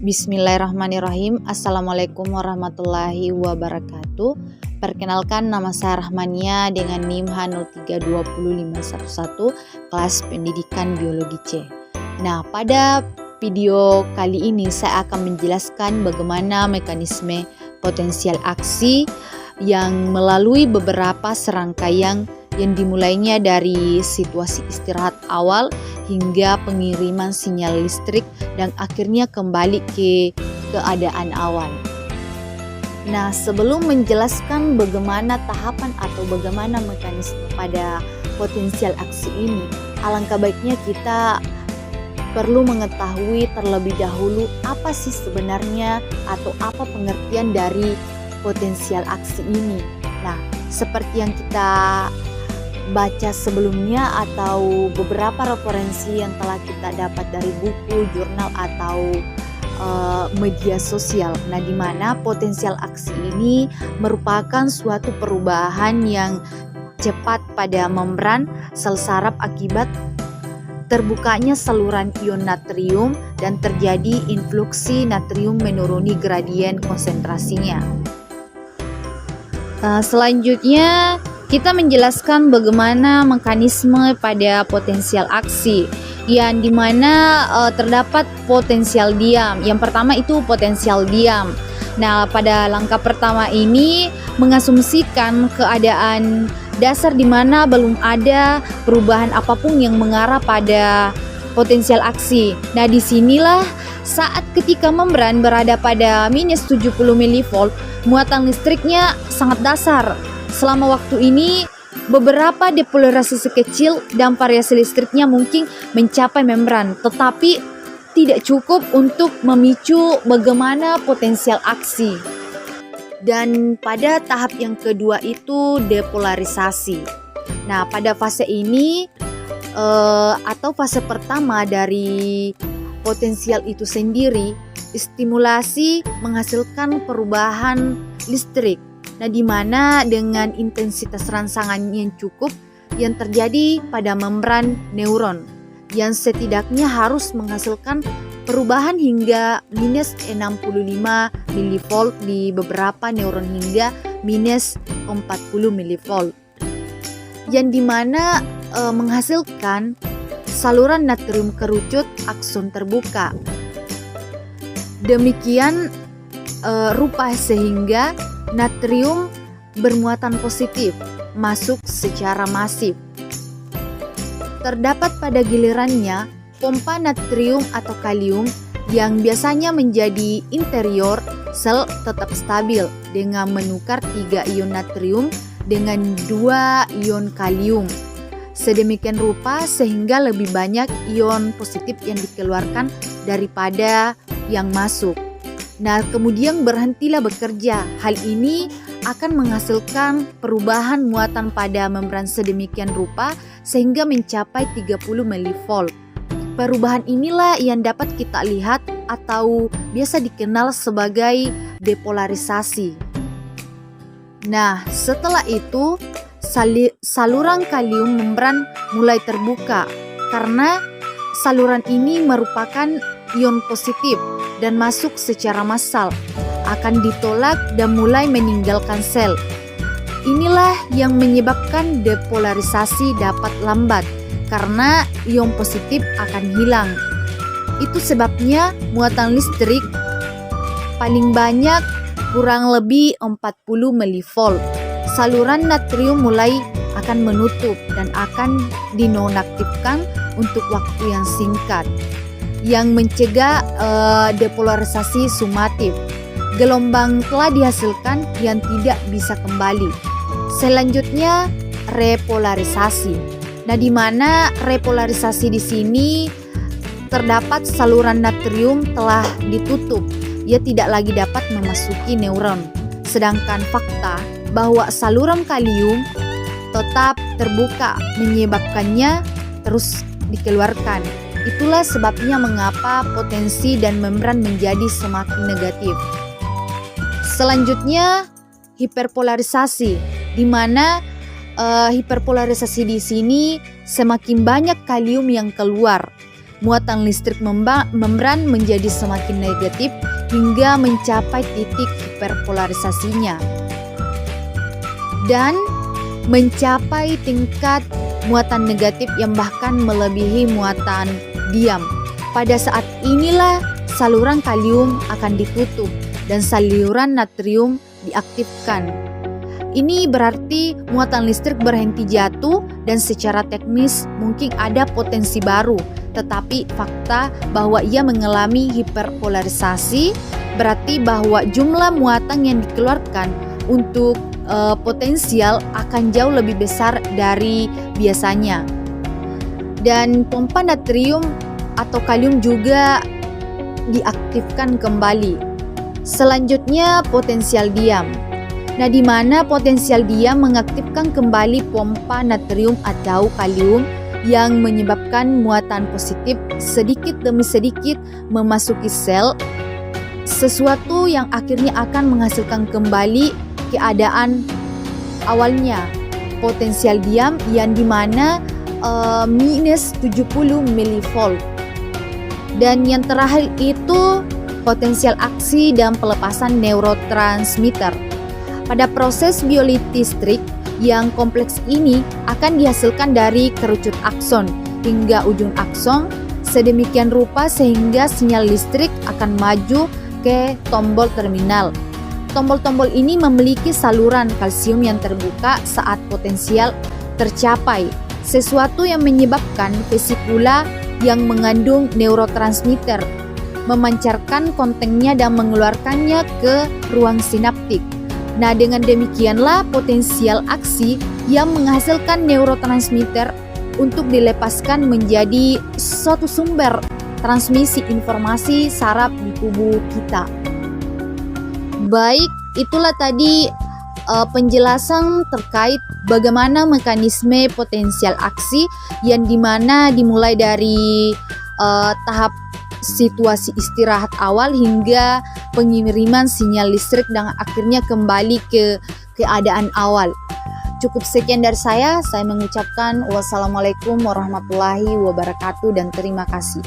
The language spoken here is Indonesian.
Bismillahirrahmanirrahim. Assalamualaikum warahmatullahi wabarakatuh. Perkenalkan, nama saya Rahmania dengan NIM H0320511 kelas pendidikan biologi C. Nah, pada video kali ini saya akan menjelaskan bagaimana mekanisme potensial aksi yang melalui beberapa serangkaian yang dimulainya dari situasi istirahat awal hingga pengiriman sinyal listrik dan akhirnya kembali ke keadaan awal. Nah, sebelum menjelaskan bagaimana tahapan atau bagaimana mekanisme pada potensial aksi ini, alangkah baiknya kita perlu mengetahui terlebih dahulu apa sih sebenarnya atau apa pengertian dari potensial aksi ini. Nah, seperti yang kita baca sebelumnya atau beberapa referensi yang telah kita dapat dari buku, jurnal atau media sosial. Nah, di mana potensial aksi ini merupakan suatu perubahan yang cepat pada membran sel saraf akibat terbukanya saluran ion natrium dan terjadi influksi natrium menuruni gradien konsentrasinya. Selanjutnya kita menjelaskan bagaimana mekanisme pada potensial aksi yang dimana terdapat potensial diam. Yang pertama itu potensial diam. Nah, pada langkah pertama ini mengasumsikan keadaan dasar di mana belum ada perubahan apapun yang mengarah pada potensial aksi. Nah, disinilah saat ketika membran berada pada minus 70 mV, muatan listriknya sangat dasar. Selama waktu ini, beberapa depolarisasi kecil dan variasi listriknya mungkin mencapai membran, tetapi tidak cukup untuk memicu bagaimana potensial aksi. Dan pada tahap yang kedua itu depolarisasi. Nah, pada fase ini atau fase pertama dari potensial itu sendiri, stimulasi menghasilkan perubahan listrik. Nah, di mana dengan intensitas rangsangan yang cukup yang terjadi pada membran neuron yang setidaknya harus menghasilkan perubahan hingga minus 65 mV di beberapa neuron hingga minus 40 mV yang dimana menghasilkan saluran natrium kerucut akson terbuka. Demikian rupa sehingga natrium bermuatan positif masuk secara masif. Terdapat pada gilirannya pompa natrium atau kalium yang biasanya menjadi interior sel tetap stabil dengan menukar 3 ion natrium dengan 2 ion kalium. Sedemikian rupa sehingga lebih banyak ion positif yang dikeluarkan daripada yang masuk. Nah, kemudian berhentilah bekerja. Hal ini akan menghasilkan perubahan muatan pada membran sedemikian rupa sehingga mencapai 30 mV. Perubahan inilah yang dapat kita lihat atau biasa dikenal sebagai depolarisasi. Nah, setelah itu saluran kalium membran mulai terbuka karena saluran ini merupakan ion positif dan masuk secara massal, akan ditolak dan mulai meninggalkan sel. Inilah yang menyebabkan depolarisasi dapat lambat karena ion positif akan hilang. Itu sebabnya muatan listrik paling banyak kurang lebih 40 mV. Saluran natrium mulai akan menutup dan akan dinonaktifkan untuk waktu yang singkat, yang mencegah depolarisasi sumatif. Gelombang telah dihasilkan yang tidak bisa kembali. Selanjutnya repolarisasi. Nah, di mana repolarisasi di sini terdapat saluran natrium telah ditutup. Ia tidak lagi dapat memasuki neuron. Sedangkan fakta bahwa saluran kalium tetap terbuka menyebabkannya terus dikeluarkan. Itulah sebabnya mengapa potensi dan membran menjadi semakin negatif. Selanjutnya hiperpolarisasi, di mana hiperpolarisasi di sini semakin banyak kalium yang keluar muatan listrik membran menjadi semakin negatif hingga mencapai titik hiperpolarisasinya dan mencapai tingkat muatan negatif yang bahkan melebihi muatan diam. Pada saat inilah saluran kalium akan ditutup dan saluran natrium diaktifkan. Ini berarti muatan listrik berhenti jatuh dan secara teknis mungkin ada potensi baru, tetapi fakta bahwa ia mengalami hiperpolarisasi berarti bahwa jumlah muatan yang dikeluarkan untuk potensial akan jauh lebih besar dari biasanya. Dan pompa natrium atau kalium juga diaktifkan kembali. Selanjutnya potensial diam. Nah, di mana potensial diam mengaktifkan kembali pompa natrium atau kalium yang menyebabkan muatan positif sedikit demi sedikit memasuki sel, sesuatu yang akhirnya akan menghasilkan kembali keadaan awalnya. Potensial diam yang dimana minus 70 mV. Dan yang terakhir itu potensial aksi dan pelepasan neurotransmitter. Pada proses biolistrik yang kompleks ini akan dihasilkan dari kerucut akson hingga ujung akson sedemikian rupa sehingga sinyal listrik akan maju ke tombol terminal. Tombol-tombol ini memiliki saluran kalsium yang terbuka saat potensial tercapai, sesuatu yang menyebabkan vesikula yang mengandung neurotransmitter memancarkan kontennya dan mengeluarkannya ke ruang sinaptik. Nah, dengan demikianlah potensial aksi yang menghasilkan neurotransmitter untuk dilepaskan menjadi suatu sumber transmisi informasi saraf di tubuh kita. Baik, itulah tadi penjelasan terkait bagaimana mekanisme potensial aksi yang dimana dimulai dari tahap situasi istirahat awal hingga pengiriman sinyal listrik dan akhirnya kembali ke keadaan awal. Cukup sekian dari saya mengucapkan wassalamualaikum warahmatullahi wabarakatuh dan terima kasih.